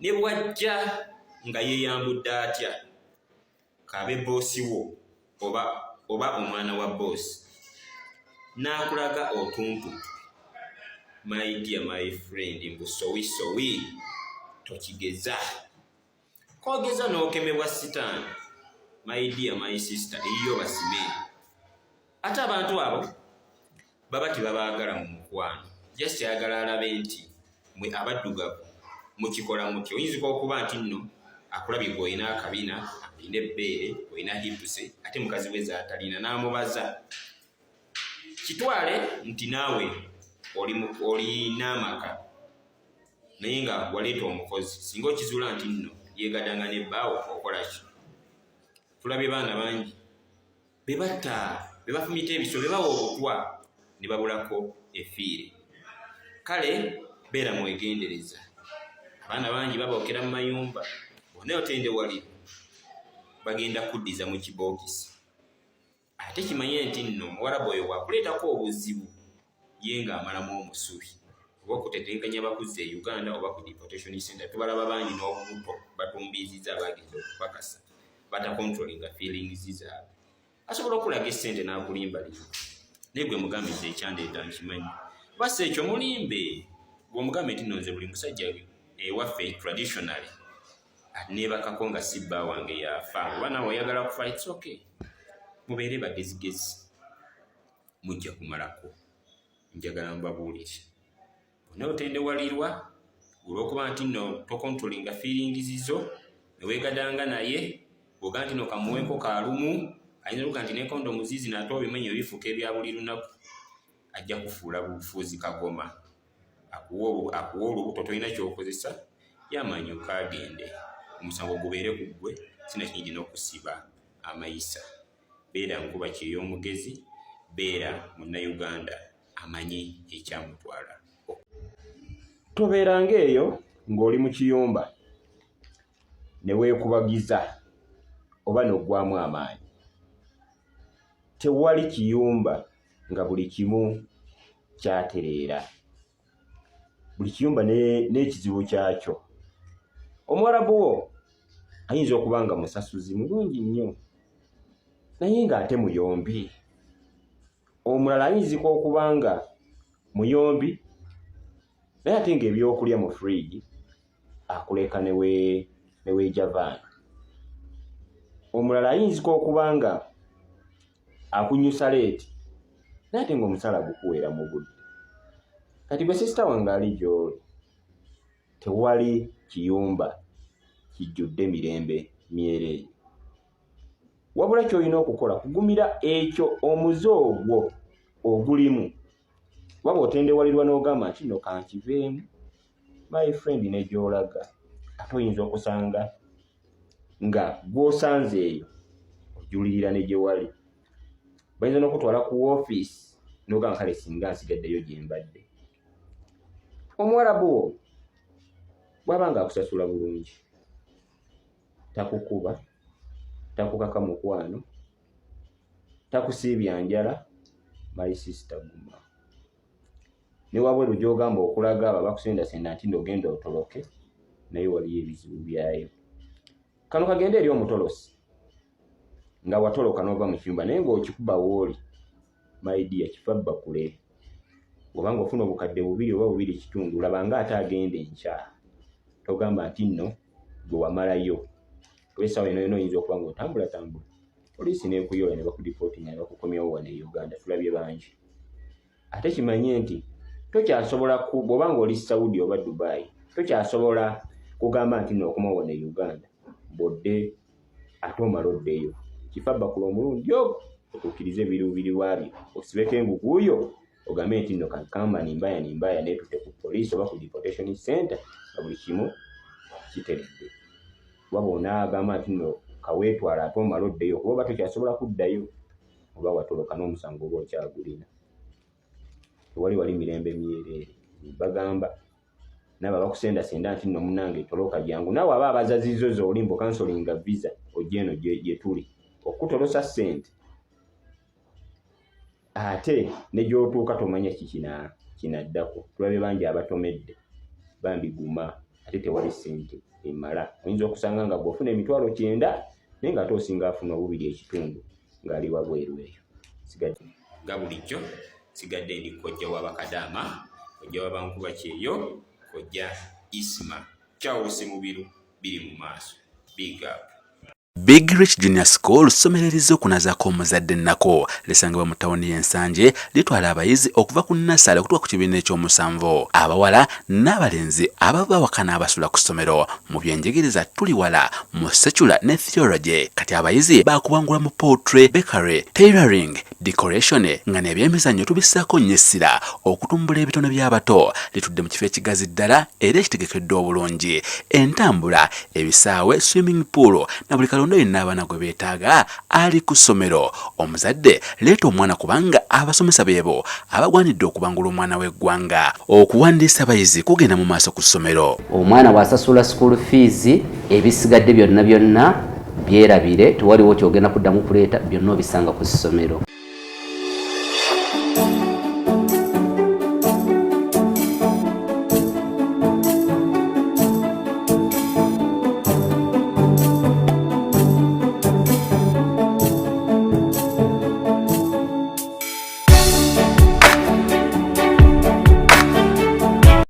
ne bwajja nga yeeyambudde atya kabe boosi wo oba omwana wa boosi n'akulaga otuntu, my dear my friend, mbu sowi tokigeza. Kogeza n'okemebwa sitaani, my dear my sister, eyiyo basime. Ate abantu abo baba tebabaagala mu mukwano, just yagala alabe nti mwe abaddugavu mukikola mutyo. Oyinza okuba nti nno akulabye gw'olina akabina, alina ebbeere, olina hipuse, ate mukazi we z'atalina, n'amubaza kitwale nti naawe olina amaka naye nga waleeta omukozi, singa okizuula nti nno yeegadanga n'ebbaawo okola ki? Tulabye baana bangi be batta, be bafumita ebiso, be bawa obutwa ne babulako effiire. Kale beera mwegendereza. Abaana bangi babookera mu mayumba, bonna otendewalira bagenda kuddiza mu kibookisi. Ate kimanye nti nno Omuwarabu oyo bwakuleetako obuzibu ye ng'amalamu omusubi oba okutetenkanya abakuzza e Uganda oba ku deportation center. Tubalaba bangi n'obubuto batumbiizizza abaageza okupakasa, batakontrolinga feelings zaabwe. Asobola okulaga essente n'akulimbalira naye gwe mugambe nti ekyandeeta nkimanyi. Basa ekyo mulimbe bw'omugambe nti nno nze buli musajja ewaffe traditionally neebakako nga si bba wange yafa oba naawe oyagala kufa, it's okay. Mubeere bagezigezi, mujja kumalako. Njagala mbabuulire bonna otendewalirwa olw'okuba nti nno tokontrolinga feelings zo ne weegadanga naye bw'oga nti no kamuwenko kalumu ayinza okuga nti n'enkondomu ziizi nate obimenye ebifuuka ebya buli lunaku, ajja kufuula bufuuzi kagoma. Akuwa olubuto tolina ky'okozesa, yamanyuka agende. Omusango gubeere ku ggwe, sina kinyingi n'okusiba amayisa. Beera nkuba kyey'omugezi, beera munnayuganda amanyi ekyamutwala. Tobeeranga eyo ng'oli mu kiyumba ne weekubagiza oba n'oggwamu amaanyi. Tewali kiyumba nga buli kimu kyatereera. Buli kiyumba n'ekizibu kyakyo. Omuwarabu wo ayinza okuba nga musasuzi mulungi nnyo naye ng'ate muyombi. Omulala ayinzika okuba nga muyombi naye ate ng'ebyokulya mu fridge akuleka ne weejavaana. Omulala ayinzika okuba nga akunyusa leeti naye ate ng'omusala gukuweera mu budde. Kati gwe sisita wange ali gy'oli, tewali kiyumba kijjudde mirembe myereere. Wabula ky'olina okukola kugumira ekyo omuze ogwo ogulimu. Waba otendewalirwa n'ogamba nti nno kankiveemu, my friend, ne gy'olaga ate oyinza okusanga nga gw'osanze eyo ojulirira ne gye wali. Bayinza n'okutwala ku woofiisi n'ogamba kale singa nsigaddeyo gye mbadde. Omuwarabu wo bw'aba nga akusasula bulungi, takukuba, takukaka mukwano, takusiibya njala, my sister guma. Ne wabweru gy'ogamba okulaga abo abakusendasenda nti nd'ogenda otoloke, naye waliyo ebizibu byayo. Kano kagende eri omutolosi nga watoloka n'ova mu kiyumba naye ng'okikuba w'oli, my dear, kifa bbakule. Bw'oba ng'ofuna obukadde 2 oba 2.5, labanga ate agenda enkya. Togamba nti nno gwe wamalayo. Essaawa eno yonna oyinza okuba ng'otambulatambula, poliisi n'ekuyola ne bakudipootinga ne bakukomyawo wano e Uganda. Tulabye bangi. Ate kimanye nti tokyasobola bw'oba ng'oli Saudi oba Dubai, tokyasobola kugamba nti nno okoma wano e Uganda bodde ate omala oddeyo. Kifa bbakula omulundi ogwo otuukirize ebiruubirirwa byo, osibeko enguguuyo ogambe nti nno kankamba nimbaya neetute ku poliisi oba ku deportation center nga buli kimu kiteredde. Waba onaagamba nti nno kaweetwala ate omala oddeyo kuba oba tokyasobola kuddayo oba watoloka n'omusango oba okyagulina. Wali mirembe myereere. Bagamba nabo abakusendasenda nti nno munnange toloka jangu. Naawe aba abazazizzo z'oli mbu kansolinga visa ojje eno gye tuli okutolosa ssente. Ate ne gy'otuuka tomanya kinaddako. Tulabye bangi abatomedde bambi guma ate tewali ssente emala. Oyinza okusanga nga bw'ofuna emitwalo 9 naye nga ate osinga afuna 2.5 ng'ali wabweru eyo. Sigadde nga bulijjo sigadde ndi kojja wa Bakadama, kojja wa Bankuba Kyeyo, kojja Isma. Kyawuse mu biro biri mu maaso. Big up. Big Rich Junior School somererizo okunazaako omuzadde nnako lisangibwa mu tawuni y'Ensanje litwala abayizi okuva ku nnasale okutuuka ku kibiina eky'omusanvu. Abawala n'abalenzi abava waka n'abasula ku ssomero. Mu byenjigiriza tuli wala mu secular ne theology. Kati abayizi baakubangula mu poetry, bakery, tailoring, decoration nga n'ebyemizannyo tubissaako nnyo essira okutumbula ebitono by'abato. Litudde mu kifo ekigazi ddala era ekitegekeddwa obulungi. Entambula, ebisaawe, swimming pool na buli kalondo yenna abaana gwe beetaaga ali ku ssomero. Omuzadde leeta omwana kubanga abasomesa beebo abagwanidde okubangula omwana w'eggwanga. Okuwandiisa abayizi kugenda mu maaso ku ssomero. Omwana bw'asasula school fees ebisigadde byonna byerabire, tewaliwo kyogenda kuddamu kuleeta, byonna obisanga ku ssomero.